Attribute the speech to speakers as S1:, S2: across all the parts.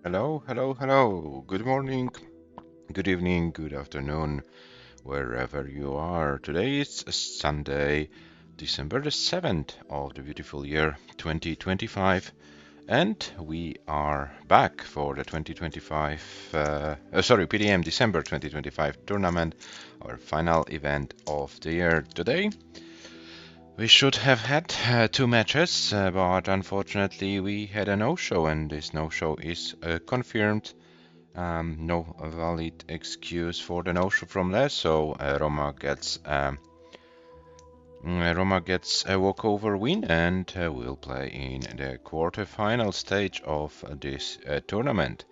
S1: Hello, hello, hello. Good morning, good evening, good afternoon, wherever you are. Today is Sunday, December the 7th of the beautiful year 2025, And we are back for the 2025, PDM December 2025 tournament, our final event of the year. Today we should have had 2 matches, but unfortunately we had a no-show, and this no-show is confirmed. No valid excuse for the no-show from Les, so Roma gets a walkover win and will play in the quarter-final stage of this tournament.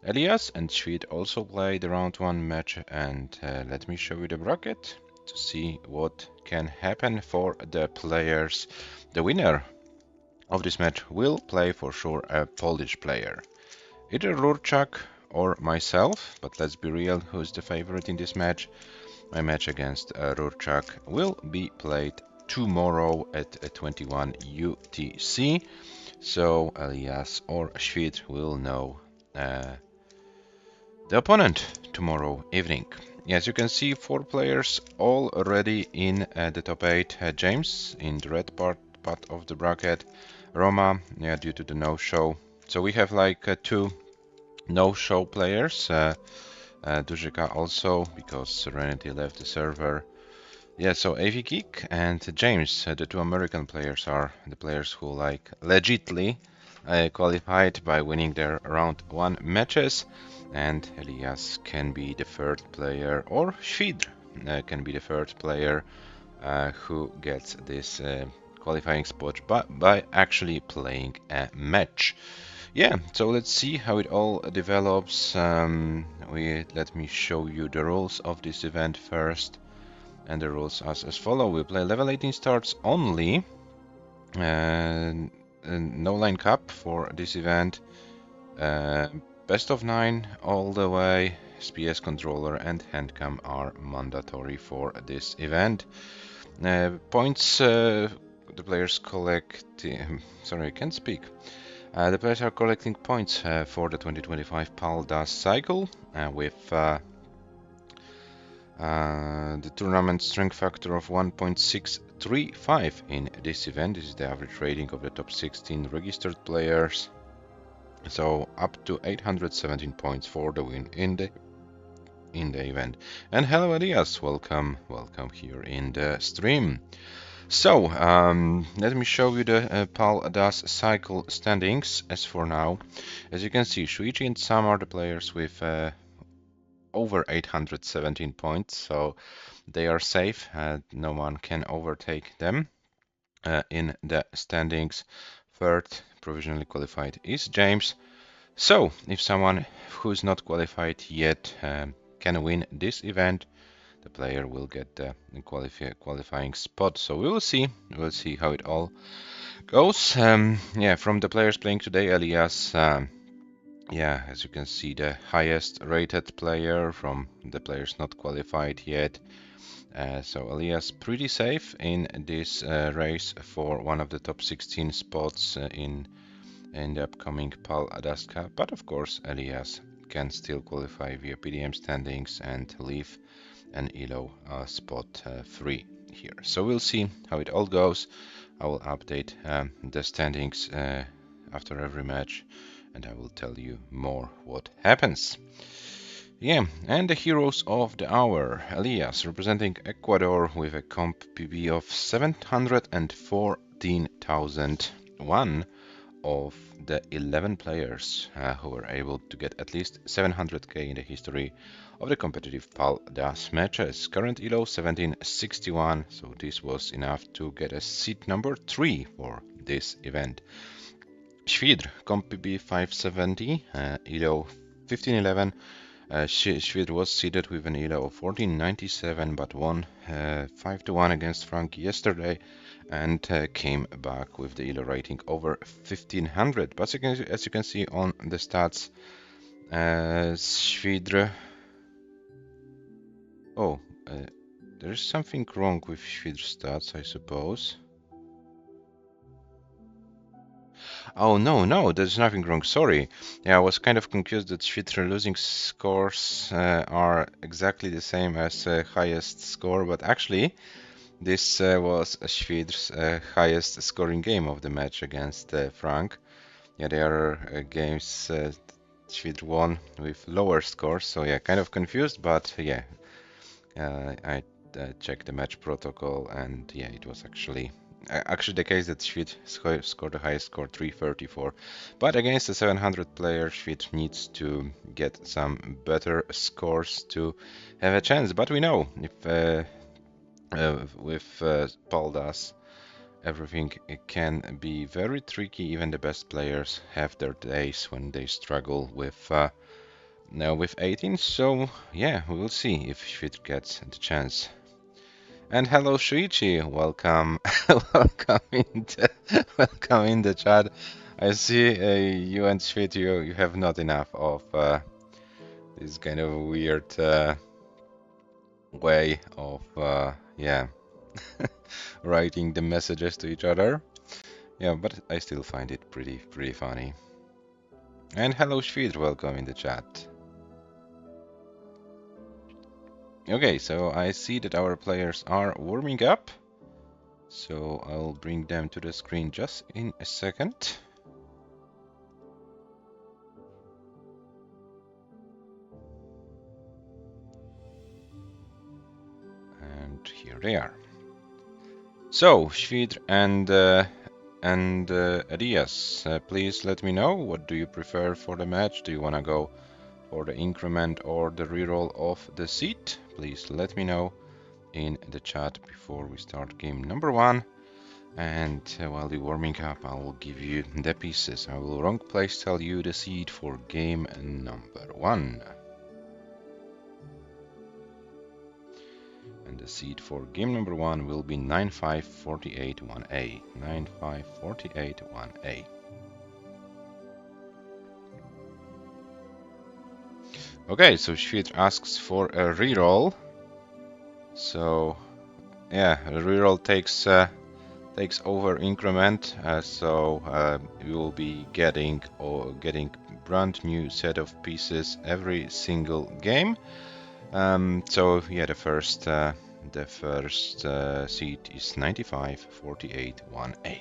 S1: ELIAS and ЩWIDR also play the round 1 match, and let me show you the bracket to see what can happen for the players. The winner of this match will play for sure a Polish player, either Lurchak or myself, but let's be real, who's the favorite in this match? My match against Lurchak will be played tomorrow at 21 UTC, so ELIAS or ЩWIDR will know the opponent tomorrow evening. As you can see, 4 players already in the top 8. James in the red part of the bracket, Roma due to the no-show. So we have like 2 no-show players. Duzika also, because Serenity left the server. So AV Geek and James, the 2 American players, are the players who like legitly qualified by winning their round 1 matches, and ELIAS can be the 3rd player, or ЩWIDR can be the 3rd player who gets this qualifying spot by actually playing a match. So let's see how it all develops. Let me show you the rules of this event first. And the rules are as follow. We play level 18 starts only. No line cap for this event. Best of 9 all the way. SPS controller and handcam are mandatory for this event. Points the players collect. Sorry, I can't speak. The players are collecting points for the 2025 PAL-DAS cycle with the tournament strength factor of 1.635 in this event. This is the average rating of the top 16 registered players. So up to 817 points for the win in the event. And hello ELIAS, welcome here in the stream. So let me show you the PAL-DAS cycle standings as for now. As you can see, Shuichi and Sam are the players with over 817 points, so they are safe. No one can overtake them in the standings. 3rd provisionally qualified is James. So if someone who's not qualified yet can win this event, the player will get the qualifying spot. So we'll see how it all goes. From the players playing today, ELIAS, as you can see, the highest rated player from the players not qualified yet. So ELIAS pretty safe in this race for one of the top 16 spots in the upcoming PAL-DAS Cup. But of course, ELIAS can still qualify via PDM standings and leave an ELO spot free here. So we'll see how it all goes. I will update the standings after every match, and I will tell you more what happens. And the heroes of the hour. ELIAS representing Ecuador with a comp PB of 714,001 of the 11 players who were able to get at least 700k in the history of the competitive PAL-DAS matches. Current ELO 1761, so this was enough to get a seat number 3 for this event. ЩВИДР, comp PB 570, ELO 1511. ЩВИDR was seeded with an ELO of 1497, but won 5-1 against Frank yesterday, and came back with the ELO rating over 1500. But as you can see on the stats, ЩВИDR. There is something wrong with ЩВИDR stats, I suppose. Oh, no, there's nothing wrong, sorry. I was kind of confused that ЩВИDR losing scores are exactly the same as highest score, but actually this was ЩВИDR's highest scoring game of the match against Frank. yeah, there are games ЩWIDR won with lower scores, so yeah, kind of confused, but yeah, I checked the match protocol, and yeah, it was actually the case that ЩWIDR scored the highest score, 334. But against the 700 player, ЩWIDR needs to get some better scores to have a chance. But we know if with Paldas, everything can be very tricky. Even the best players have their days when they struggle with now with 18. So yeah, we will see if ЩWIDR gets the chance. And hello Shuichi, welcome, welcome in the chat. I see you and ЩWIDR, you have not enough of this kind of weird way of yeah writing the messages to each other. Yeah, but I still find it pretty funny. And hello ЩWIDR, welcome in the chat. Okay, so I see that our players are warming up. So I'll bring them to the screen just in a second. And here they are. So ЩWIDR and ELIAS, please let me know, what do you prefer for the match? Do you want to go for the increment or the reroll of the seat? Please let me know in the chat before we start game number 1. And while you're warming up, I will give you the pieces. I will wrong place tell you the seed for game number 1. And the seed for game number 1 will be 95481A. 95481A. Okay, so ЩWIDR asks for a reroll. So yeah, a reroll takes over increment, so you will be getting brand new set of pieces every single game. So yeah, the first seed is 95481A.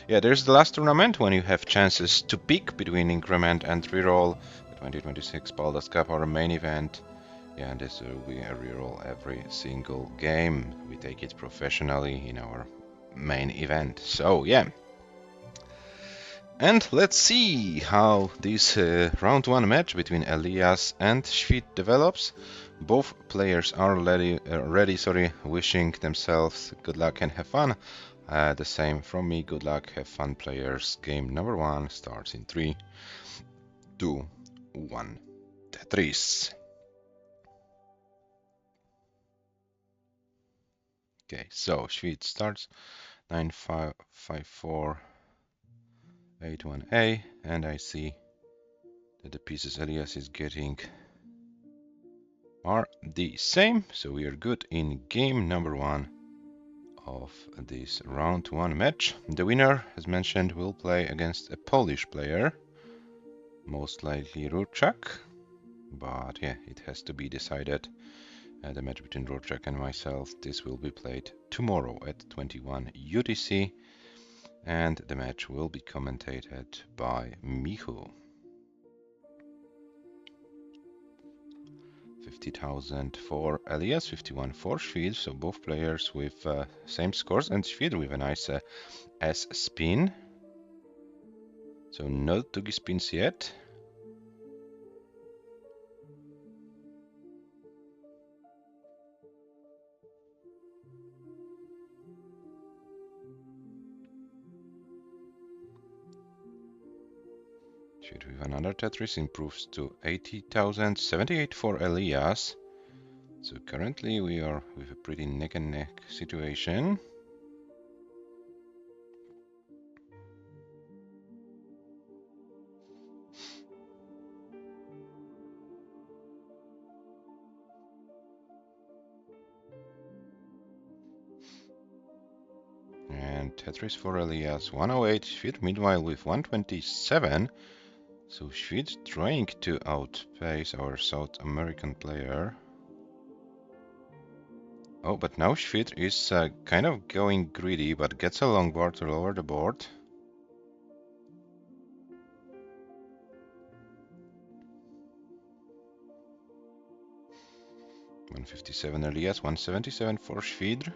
S1: Yeah, there's the last tournament when you have chances to pick between increment and reroll. The 2026 Paldas Cup, our main event. Yeah, and this will be a reroll every single game. We take it professionally in our main event. So yeah. And let's see how this round 1 match between ELIAS and ЩWIDR develops. Both players are ready, wishing themselves good luck and have fun. The same from me, good luck, have fun players. Game number 1 starts in 3, 2, 1. Tetris. Okay, so ЩWIDR starts 95481A, and I see that the pieces ELIAS is getting are the same, so we are good in game number 1 of this round 1 match. The winner, as mentioned, will play against a Polish player, most likely Ruchak, but yeah, it has to be decided. The match between Ruchak and myself, this will be played tomorrow at 21 UTC, and the match will be commentated by Michu. 50,000 for ELIAS, 51 for ЩWIDR, so both players with same scores, and ЩWIDR with a nice S spin. So no Tugi spins yet. ЩWIDR with another Tetris improves to 80,000, 78 for ELIAS. So currently we are with a pretty neck and neck situation. And Tetris for ELIAS 108, ЩWIDR meanwhile with 127. So ЩWIDR trying to outpace our South American player. Oh, but now ЩWIDR is kind of going greedy, but gets a long board to lower the board. 157 ELIAS, 177 for ЩWIDR.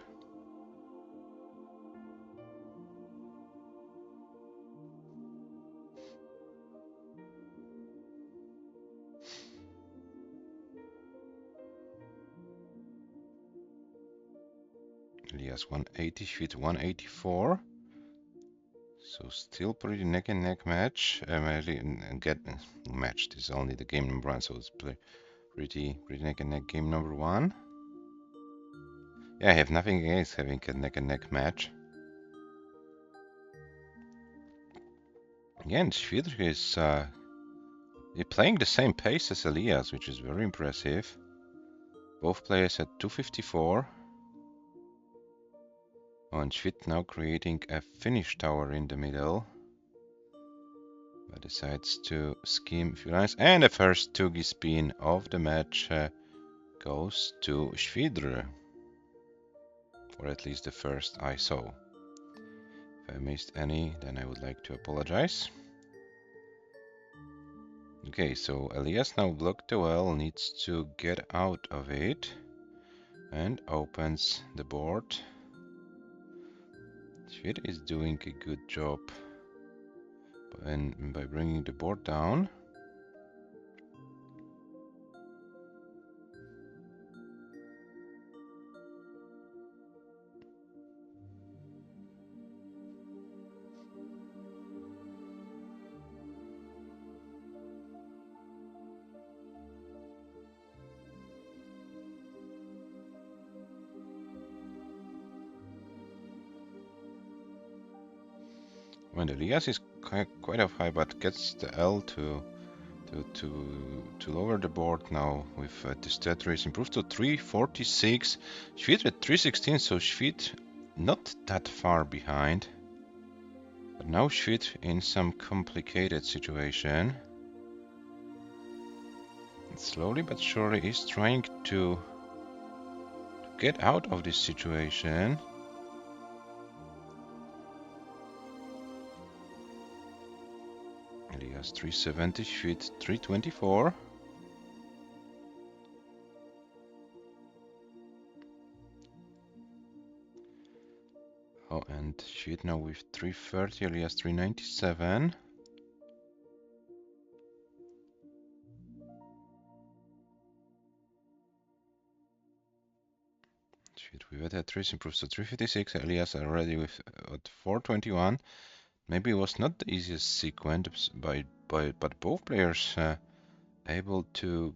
S1: ELIAS 180, ЩWIDR 184. So still pretty neck and neck match. Get matched is only the game number 1, so it's pretty neck and neck game number 1. Yeah, I have nothing against having a neck and neck match. Again, ЩWIDR is playing the same pace as ELIAS, which is very impressive. Both players at 254. And ЩWIDR now creating a finish tower in the middle. But decides to scheme a few lines. And the first Tugi spin of the match goes to ЩWIDR. Or at least the first I saw. If I missed any, then I would like to apologize. Okay, so ELIAS now blocked the well, needs to get out of it. And opens the board. ЩWIDR is doing a good job by bringing the board down. When ELIAS is quite up high, but gets the L to lower the board now with paldastetris improved to 346. ЩWIDR at 316, so ЩWIDR not that far behind. But now ЩWIDR in some complicated situation. And slowly but surely is trying to get out of this situation. ELIAS 370, ЩWIDR 324. Oh, and ЩWIDR now with 330, ELIAS 397. ЩWIDR with Tetris improves to 356, ELIAS already with at 421. Maybe it was not the easiest sequence, but both players able to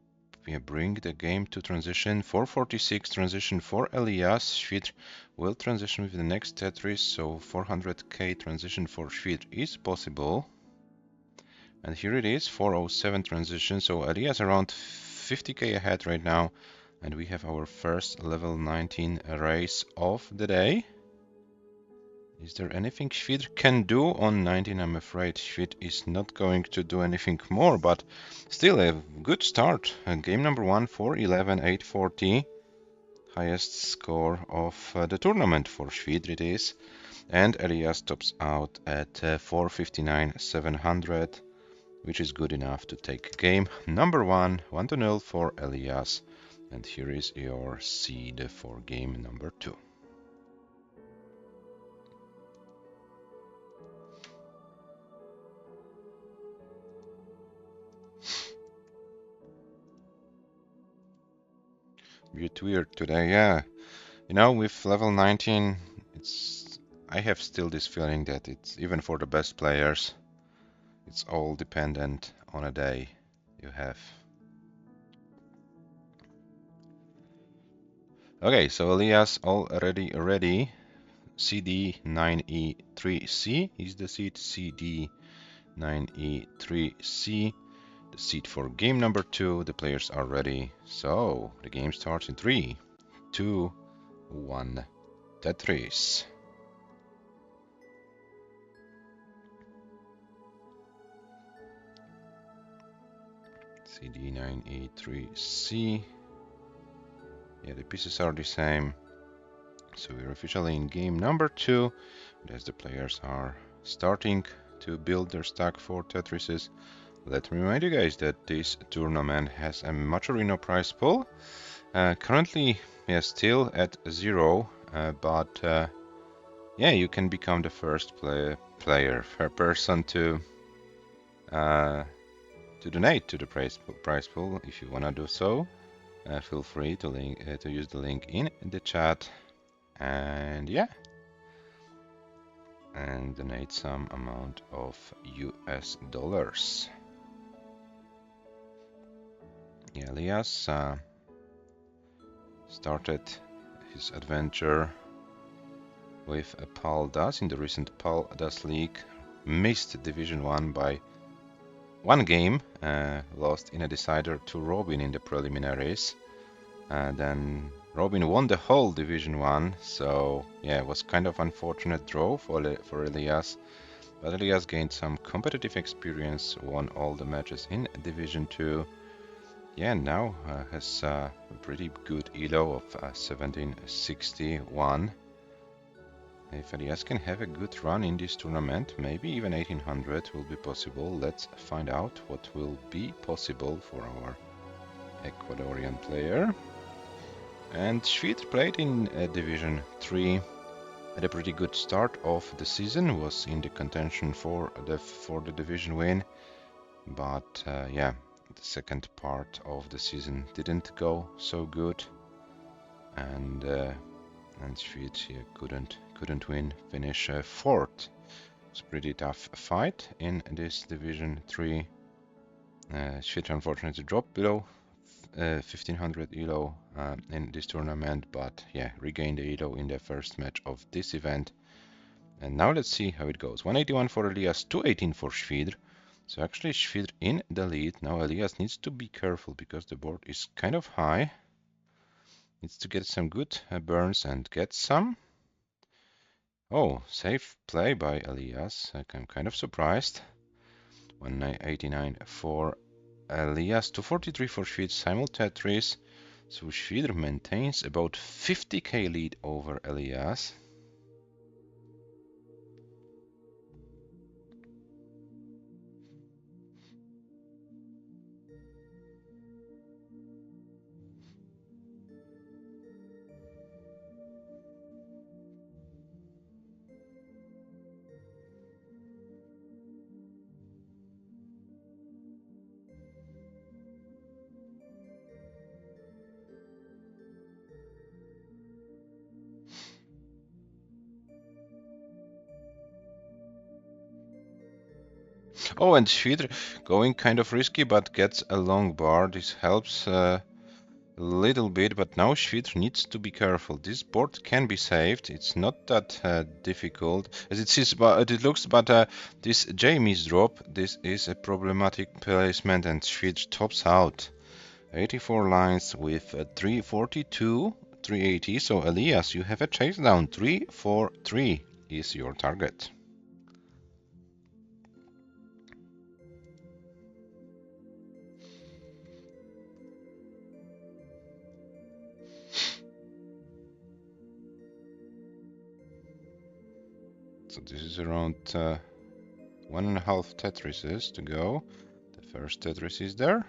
S1: bring the game to transition. 446 transition for ELIAS. ЩWIDR will transition with the next Tetris, so 400k transition for ЩWIDR is possible. And here it is, 407 transition, so ELIAS around 50k ahead right now. And we have our first level 19 race of the day. Is there anything ЩWIDR can do on 19? I'm afraid ЩWIDR is not going to do anything more, but still a good start. Game number 1, 411, 840. Highest score of the tournament for ЩWIDR it is. And ELIAS tops out at 459, 700, which is good enough to take game number 1, 1-0 for ELIAS. And here is your seed for game number 2. Bit weird today, yeah. You know, with level 19, I have still this feeling that it's even for the best players, it's all dependent on a day you have. Okay, so ELIAS already ready. CD9E3C is the seed. CD9E3C. The seed for game number 2. The players are ready. So the game starts in 3, 2, 1. Tetris. CD9E3C. Yeah, the pieces are the same. So we're officially in game number 2. As the players are starting to build their stack for Tetrises. Let me remind you guys that this tournament has a Maturino prize pool, Currently, yeah, still at 0, but yeah, you can become the first per person to donate to the prize pool. If you wanna do so, feel free to use the link in the chat, and yeah, and donate some amount of US dollars. ELIAS started his adventure with a Paldas in the recent Paldas League, missed Division 1 by one game, lost in a decider to Robin in the preliminaries, and then Robin won the whole Division 1, so yeah, it was kind of unfortunate draw for ELIAS, but ELIAS gained some competitive experience, won all the matches in Division 2, yeah, now has a pretty good elo of 1761. If ELIAS can have a good run in this tournament, maybe even 1800 will be possible. Let's find out what will be possible for our Ecuadorian player. And ЩWIDR played in Division 3, had a pretty good start of the season, was in the contention for the division win, but yeah, the second part of the season didn't go so good, and ЩWIDR here couldn't win, finish fourth. It's a pretty tough fight in this Division 3. ЩWIDR unfortunately dropped below 1500 elo in this tournament, but yeah, regained the elo in the first match of this event. And now let's see how it goes. 181 for ELIAS, 218 for ЩWIDR. So actually ЩWIDR in the lead. Now ELIAS needs to be careful because the board is kind of high. Needs to get some good burns and get some. Oh, safe play by ELIAS. I'm kind of surprised. 189 for ELIAS, 243 for ЩWIDR, simultetris. So ЩWIDR maintains about 50k lead over ELIAS. Oh, and ЩWIDR going kind of risky, but gets a long bar. This helps a little bit, but now ЩWIDR needs to be careful. This board can be saved. It's not that difficult as it is, but it looks. But this J misdrop, this is a problematic placement, and ЩWIDR tops out. 84 lines with 342, 380. So ELIAS, you have a chase down. 343 is your target. So this is around 1.5 Tetrises to go. The first Tetris is there.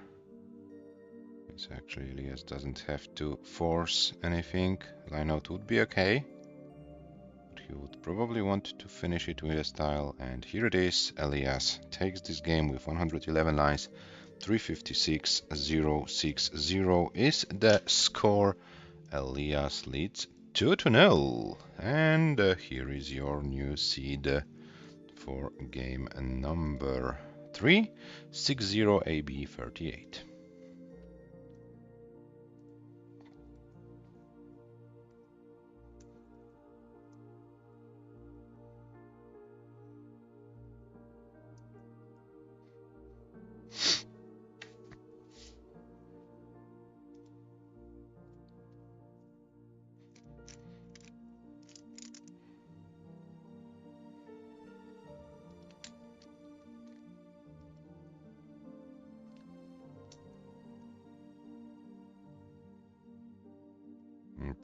S1: So actually ELIAS doesn't have to force anything. Line out would be okay. But he would probably want to finish it with a style. And here it is. ELIAS takes this game with 111 lines. 356.060 is the score. ELIAS leads 2-0. And here is your new seed for game number 3, 60AB38.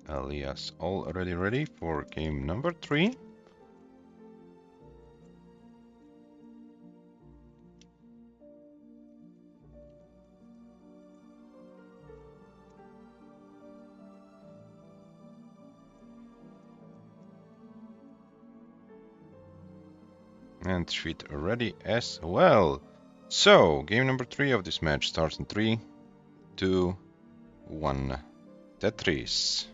S1: ELIAS already ready for game number 3. And ЩWIDR ready as well. So, game number 3 of this match starts in 3, 2, 1. Tetris.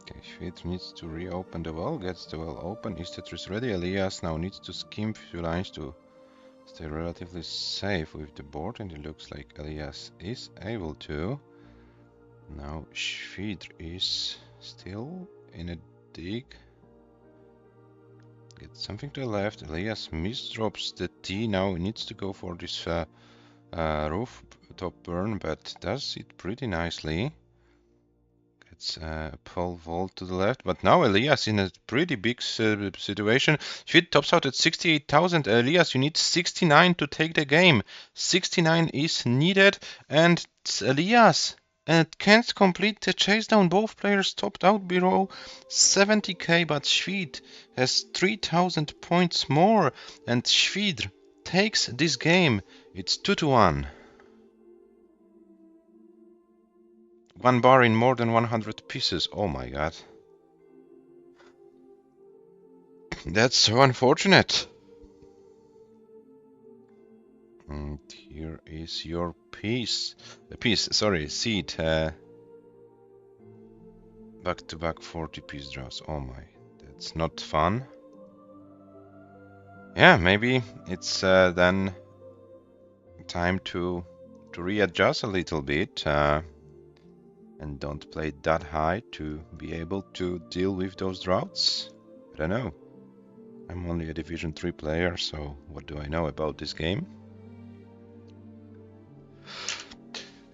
S1: Okay, ЩWIDR needs to reopen the well, gets the well open. Is Tetris ready? ELIAS now needs to skim few lines to stay relatively safe with the board, and it looks like ELIAS is able to. Now ЩWIDR is still in a dig. Gets something to the left. ELIAS misdrops the T. Now needs to go for this rooftop burn, but does it pretty nicely. It's pole vault to the left, but now ELIAS in a pretty big situation. ЩWIDR tops out at 68,000. ELIAS, you need 69 to take the game. 69 is needed, and ELIAS can't complete the chase down. Both players topped out below 70k, but ЩWIDR has 3,000 points more, and ЩWIDR takes this game. It's 2-1. One bar in more than 100 pieces. Oh my god. That's so unfortunate. And here is your seed. Back-to-back 40-piece draws. Oh my, that's not fun. Yeah, maybe it's then time to readjust a little bit. And don't play that high to be able to deal with those droughts. I don't know. I'm only a Division 3 player, so what do I know about this game?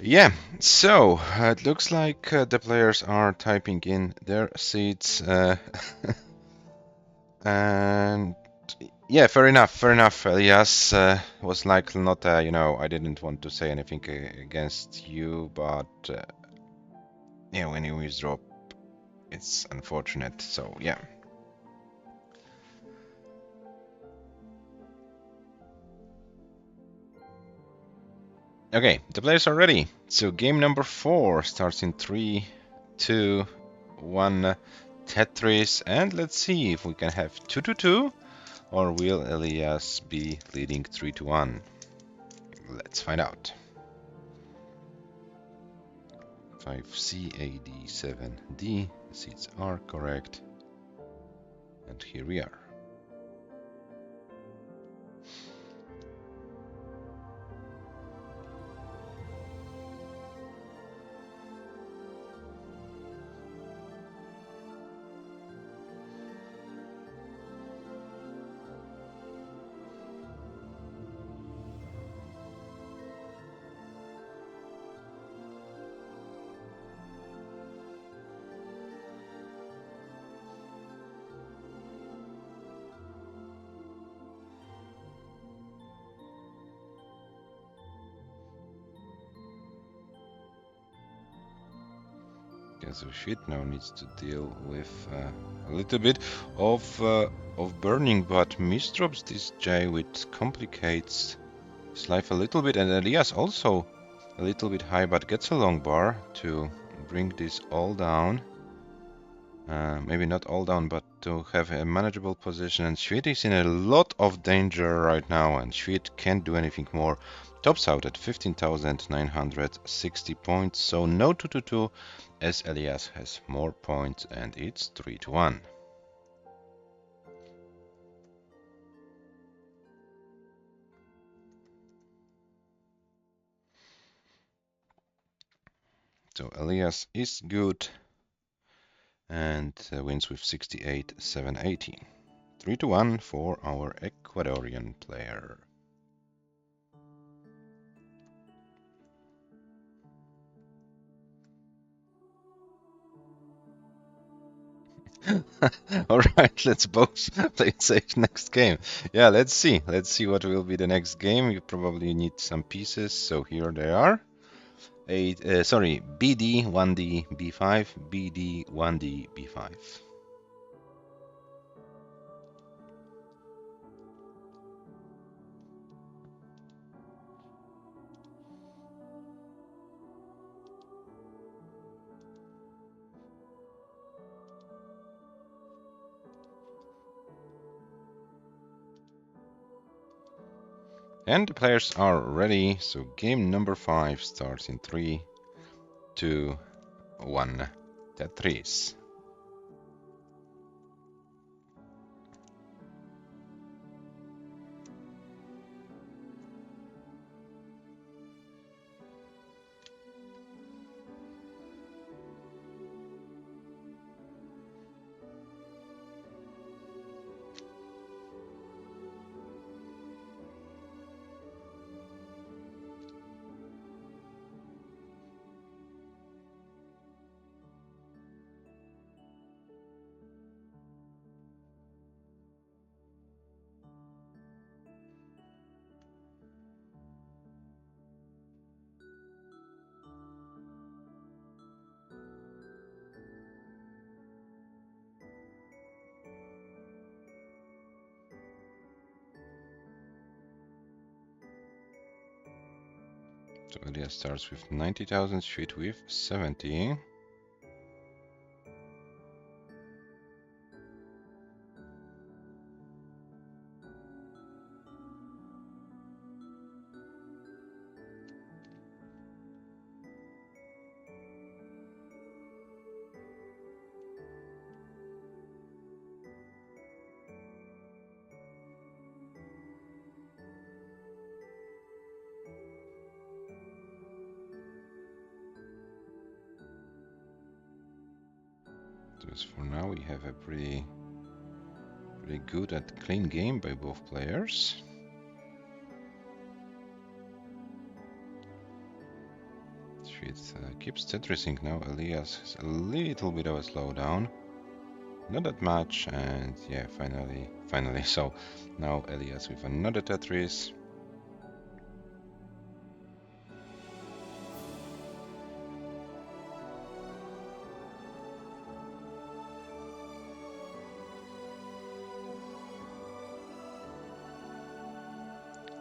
S1: Yeah, so it looks like the players are typing in their seeds. And yeah, fair enough. ELIAS was like not, I didn't want to say anything against you, but yeah, when you withdraw, it's unfortunate. So yeah. Okay, the players are ready. So game number 4 starts in 3, 2, 1. Tetris, and let's see if we can have 2-2, or will ELIAS be leading 3-1? Let's find out. 5C, AD, 7D. Seats are correct. And here we are. So ЩWIDR now needs to deal with a little bit of burning, but misdrops this J, which complicates his life a little bit, and ELIAS also a little bit high, but gets a long bar to bring this all down. Maybe not all down, but to have a manageable position, and ЩWIDR is in a lot of danger right now, and ЩWIDR can't do anything more. Tops out at 15,960 points, so no 2-2, as ELIAS has more points, and it's 3-1. So ELIAS is good and wins with 68-780. 3-1 for our Ecuadorian player. All right, let's both play it safe next game. Yeah, let's see. Let's see what will be the next game. You probably need some pieces, so here they are. BD 1D B5, BD 1D B5. And the players are ready, so game number 5 starts in 3, 2, 1. Tetris. So ELIAS starts with 90,000, ЩWIDR with 70. So for now we have a pretty good and clean game by both players. ЩWIDR keeps Tetrising now. ELIAS has a little bit of a slowdown. Not that much, and yeah, finally. So now ELIAS with another Tetris.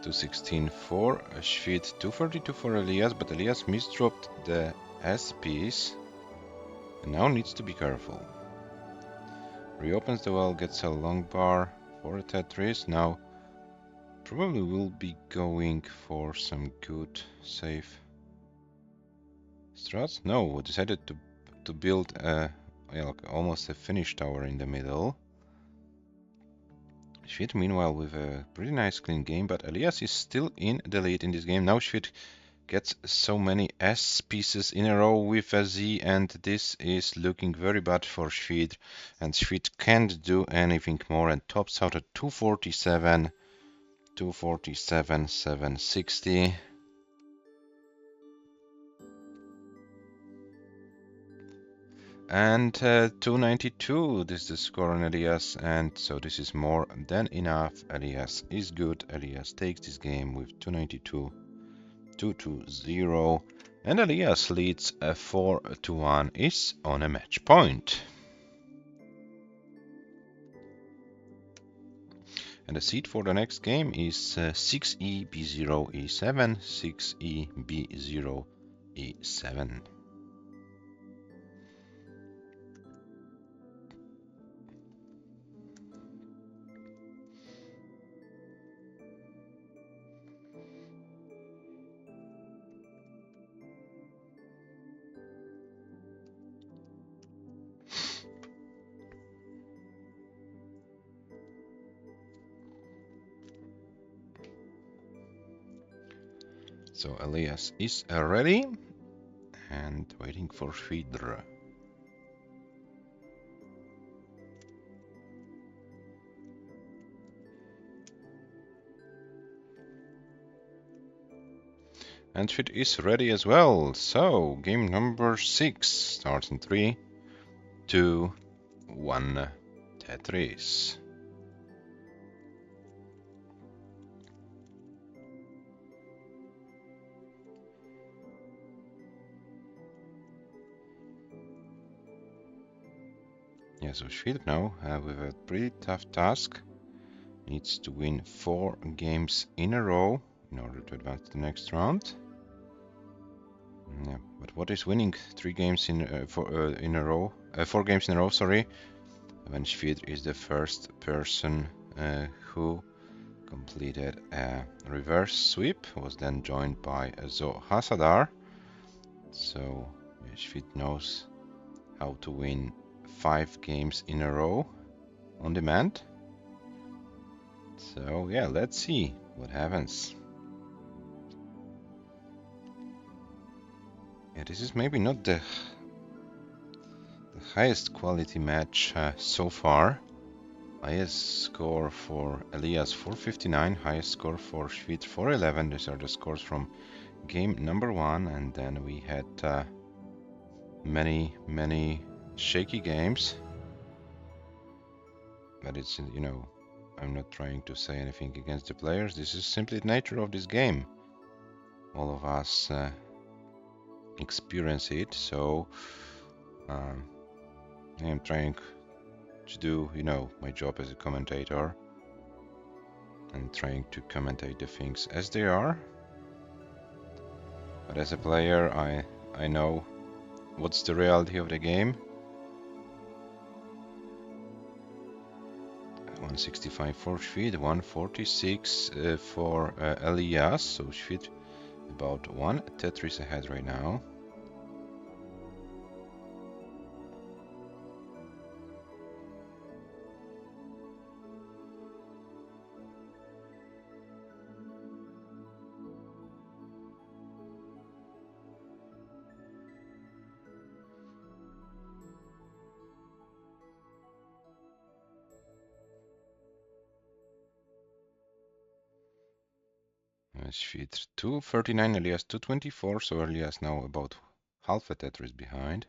S1: $216 for ЩWIDR, $242 for ELIAS, but ELIAS misdropped the S piece and now needs to be careful. Reopens the well, gets a long bar for a Tetris. Now probably will be going for some good safe strats. No, decided to build a almost a finish tower in the middle. ЩWIDR meanwhile with a pretty nice clean game, but ELIAS is still in the lead in this game. Now ЩWIDR gets so many S pieces in a row with a Z, and this is looking very bad for ЩWIDR, and ЩWIDR can't do anything more and tops out at 247, 760. And 292, this is the score on ELIAS, and so this is more than enough. ELIAS is good. ELIAS takes this game with 292, 220, and ELIAS leads 4-1, is on a match point. And the seed for the next game is 6E B0 E7, 6E B0 E7. So ELIAS is ready, and waiting for ЩWIDR. And ЩWIDR is ready as well. So game number 6 starts in 3, 2, 1. Tetris. Yeah, so ЩWIDR now with a pretty tough task. Needs to win 4 games in a row in order to advance to the next round. Yeah, but what is winning 3 games in a row? 4 games in a row, sorry. When ЩWIDR is the first person who completed a reverse sweep, was then joined by Zo Hasadar. So ЩWIDR knows how to win 5 games in a row on demand. So yeah, let's see what happens. Yeah, this is maybe not the highest quality match so far. Highest score for ELIAS 459, highest score for ЩWIDR 411. These are the scores from game number 1, and then we had many shaky games. But it's, you know, I'm not trying to say anything against the players. This is simply the nature of this game. All of us experience it, so I'm trying to do, you know, my job as a commentator and trying to commentate the things as they are. But as a player, I know what's the reality of the game. 165 for ЩWIDR, 146 for ELIAS, so ЩWIDR about 1 Tetris ahead right now. ЩWIDR 239, ELIAS 224, so ELIAS now about half a Tetris behind.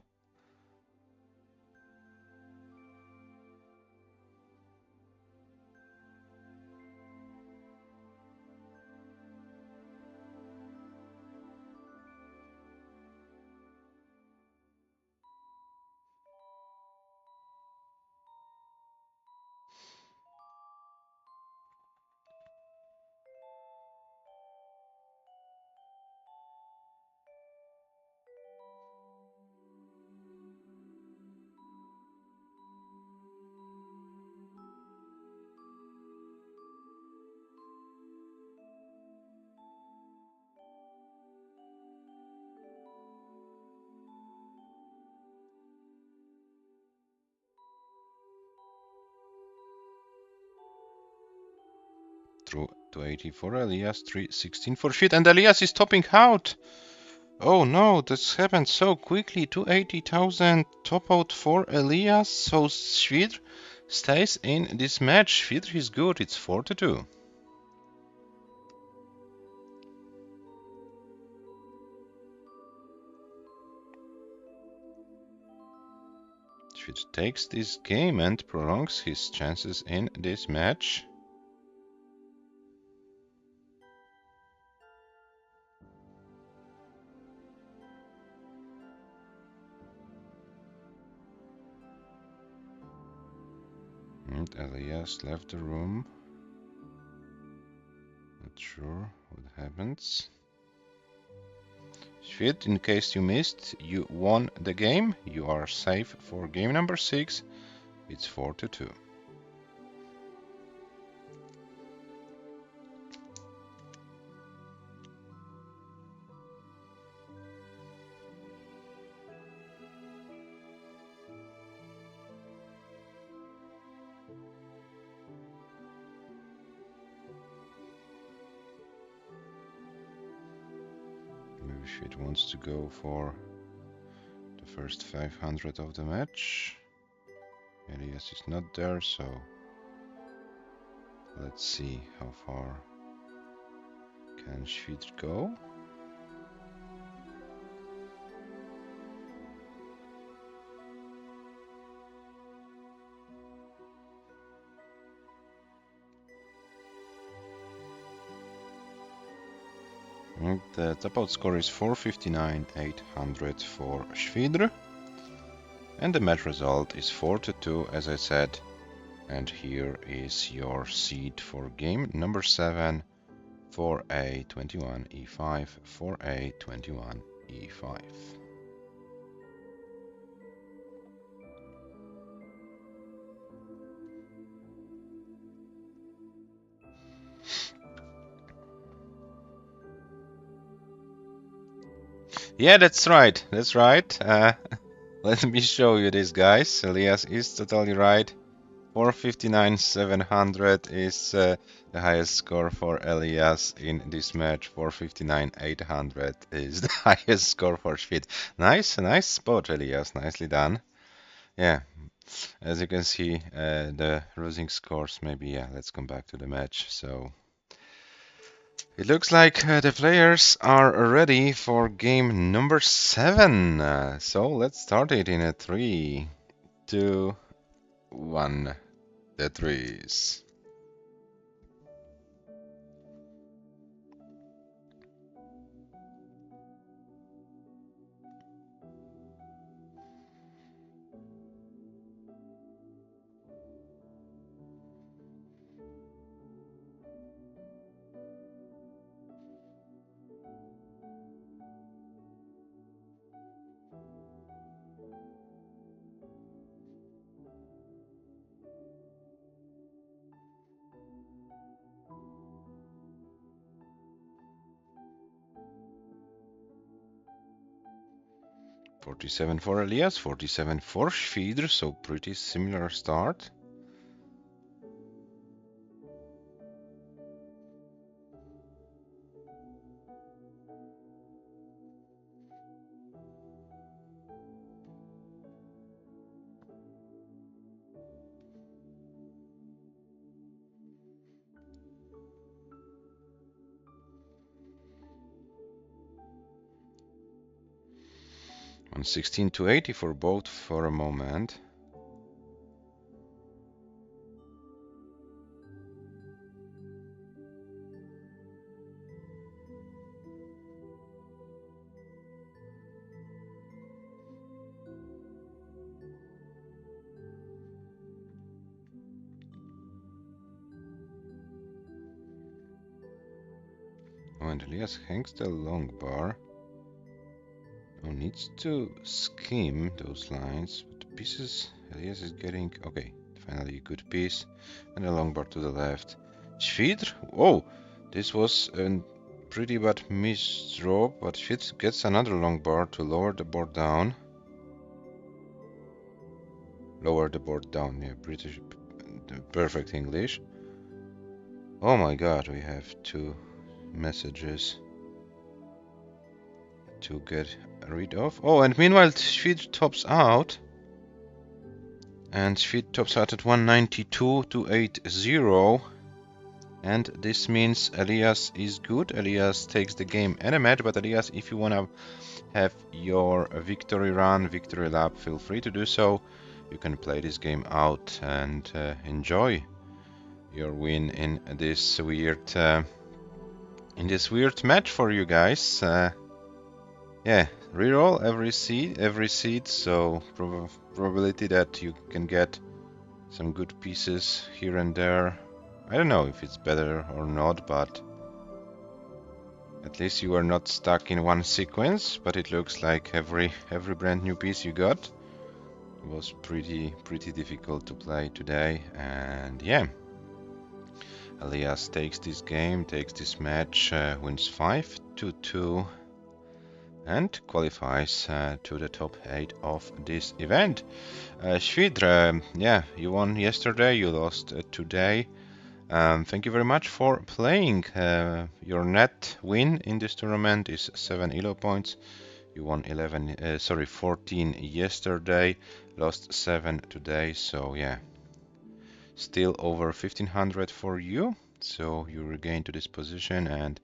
S1: Through 280 for ELIAS, 316 for ЩWIDR, and ELIAS is topping out! Oh no, this happened so quickly. 280,000 top out for ELIAS, so ЩWIDR stays in this match. ЩWIDR is good, it's 4-2. ЩWIDR takes this game and prolongs his chances in this match. And ELIAS left the room. Not sure what happens. ЩWIDR, in case you missed, you won the game. You are safe for game number 6. It's 4-2. Maybe ЩWIDR wants to go for first 500 of the match. ELIAS is not there, so let's see how far can ЩWIDR go. And the top out score is 459,800 for ЩWIDR. And the match result is 4-2, as I said. And here is your seed for game number 7, 4A, 21, E5, 4A, 21, E5. Yeah, that's right. That's right. Let me show you this, guys. ELIAS is totally right. 459,700 is the highest score for ELIAS in this match. 459,800 is the highest score for ЩWIDR. Nice spot, ELIAS. Nicely done. Yeah, as you can see, the losing scores. Maybe, yeah. Let's come back to the match. So. It looks like the players are ready for game number 7. So let's start it in a 3, 2, 1. The threes. $47 for ELIAS, $47 for ЩWIDR, so pretty similar start. On 16 to 80 for both for a moment. Oh, and ELIAS hangs the long bar. Oh, needs to skim those lines, but the pieces ELIAS is getting. Okay, finally a good piece, and a long bar to the left. ЩWIDR. Oh, this was a pretty bad misdraw, but ЩWIDR gets another long bar to lower the board down. Lower the board down. Yeah, British, perfect English. Oh my God, we have 2 messages to get rid of. Oh, and meanwhile ЩWIDR tops out. And ЩWIDR tops out at 192,280. And this means ELIAS is good. ELIAS takes the game and a match. But ELIAS, if you want to have your victory run, victory lap, feel free to do so. You can play this game out and enjoy your win in this weird match for you guys. Yeah, reroll every seed, so probability that you can get some good pieces here and there. I don't know if it's better or not, but at least you are not stuck in one sequence. But it looks like every brand new piece you got was pretty difficult to play today. And yeah, ELIAS takes this game, takes this match, wins 5-2. And qualifies to the top 8 of this event. ЩWIDR, yeah, you won yesterday, you lost today. Thank you very much for playing. Your net win in this tournament is 7 ELO points. You won 14 yesterday, lost 7 today, so yeah, still over 1500 for you. So you regain to this position, and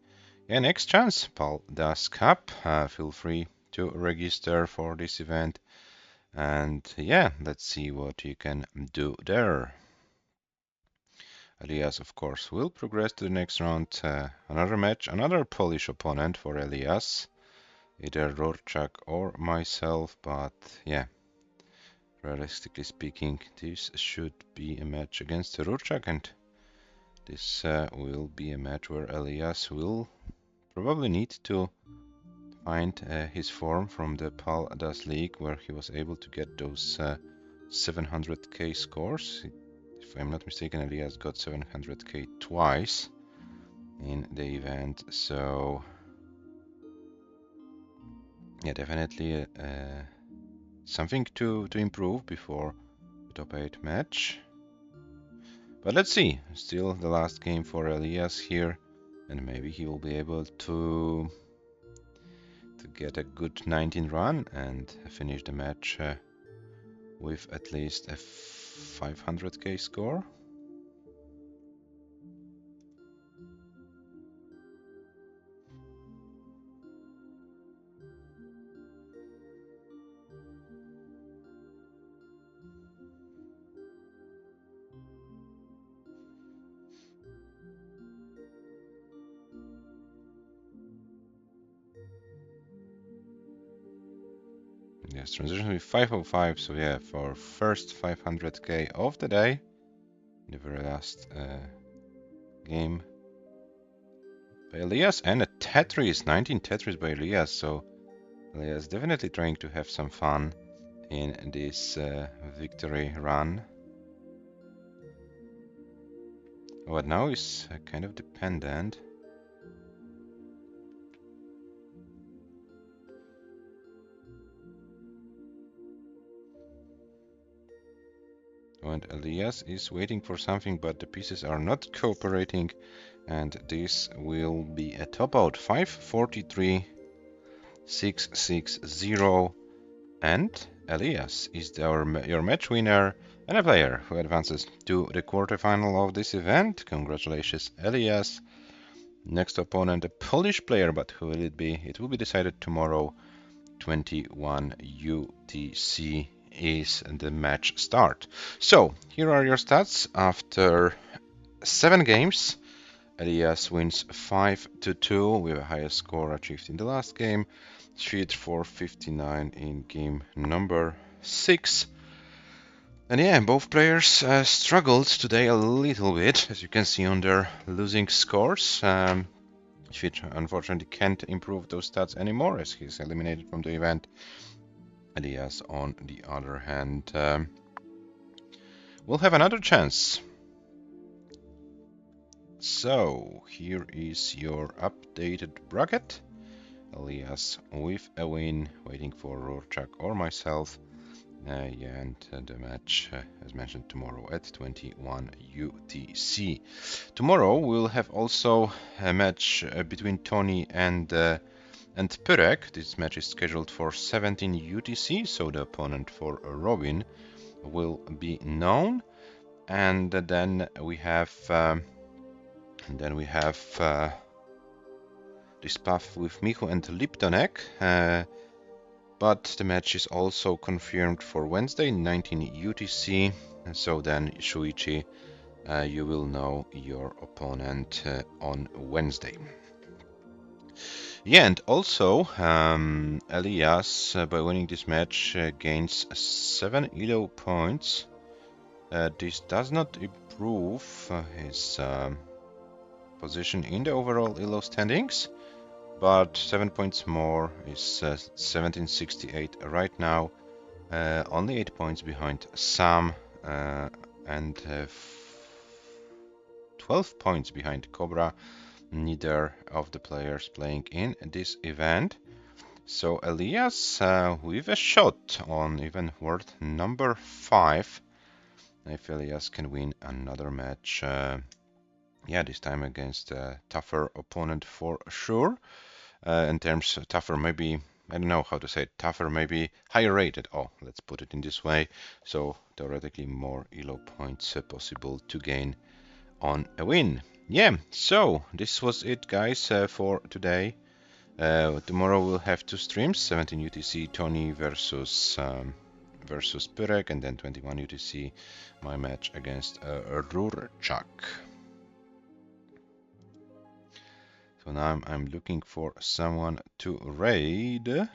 S1: yeah, next chance, PALDAS Cup. Feel free to register for this event, and yeah, let's see what you can do there. ELIAS, of course, will progress to the next round. Another match, another Polish opponent for ELIAS, either Rorczak or myself, but yeah, realistically speaking, this should be a match against Rorczak, and this will be a match where ELIAS will probably need to find his form from the PALDAS League, where he was able to get those 700k scores. If I'm not mistaken, ELIAS got 700k twice in the event, so yeah, definitely something to improve before the top 8 match. But let's see, still the last game for ELIAS here, and maybe he will be able to get a good 19 run and finish the match with at least a 500k score. Yes, transition with 505, so yeah, for first 500k of the day, the very last game by ELIAS, and a Tetris, 19 Tetris by ELIAS, so ELIAS definitely trying to have some fun in this victory run. What now is kind of dependent. And ELIAS is waiting for something, but the pieces are not cooperating, and this will be a top out 543, 660, and ELIAS is your match winner and a player who advances to the quarterfinal of this event. Congratulations, ELIAS. Next opponent, a Polish player, but who will it be? It will be decided tomorrow, 21 UTC is the match start. So here are your stats after 7 games. ELIAS wins 5-2 with a higher score achieved in the last game. ЩWIDR 459 in game number 6. And yeah, both players struggled today a little bit, as you can see on their losing scores. ЩWIDR unfortunately can't improve those stats anymore as he's eliminated from the event. ELIAS, on the other hand, will have another chance. So here is your updated bracket. ELIAS with a win, waiting for Rorczak or myself. Yeah, and the match, as mentioned, tomorrow at 21 UTC. Tomorrow we'll have also a match between Tony and Pyrek. This match is scheduled for 17 UTC, so the opponent for Robin will be known. And then we have this path with Michu and Liptonek. But the match is also confirmed for Wednesday, 19 UTC. So then, Shuichi, you will know your opponent on Wednesday. Yeah, and also ELIAS, by winning this match, gains 7 ELO points. This does not improve his position in the overall ELO standings, but 7 points more is 1768 right now, only 8 points behind Sam, and 12 points behind Cobra, neither of the players playing in this event. So ELIAS with a shot on even worth number 5, if ELIAS can win another match. Yeah, this time against a tougher opponent for sure. In terms of tougher, maybe I don't know how to say it, tougher, maybe higher rated. Oh, let's put it in this way. So theoretically more ELO points possible to gain on a win. Yeah, so this was it, guys, for today. Tomorrow we'll have 2 streams, 17 UTC Tony versus Pyrek, and then 21 UTC my match against Rurchak. So now I'm looking for someone to raid.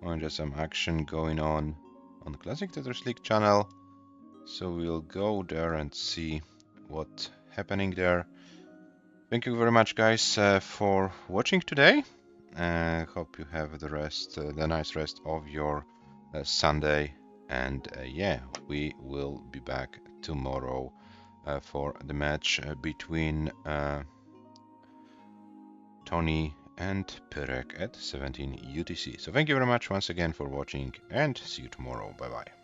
S1: Oh, there's some action going on the Classic Tetris League channel. So we'll go there and see what's happening there. Thank you very much, guys, for watching today. Hope you have the nice rest of your Sunday. And yeah, we will be back tomorrow for the match between Tony and Pyrek at 17 UTC. So thank you very much once again for watching, and see you tomorrow. Bye bye.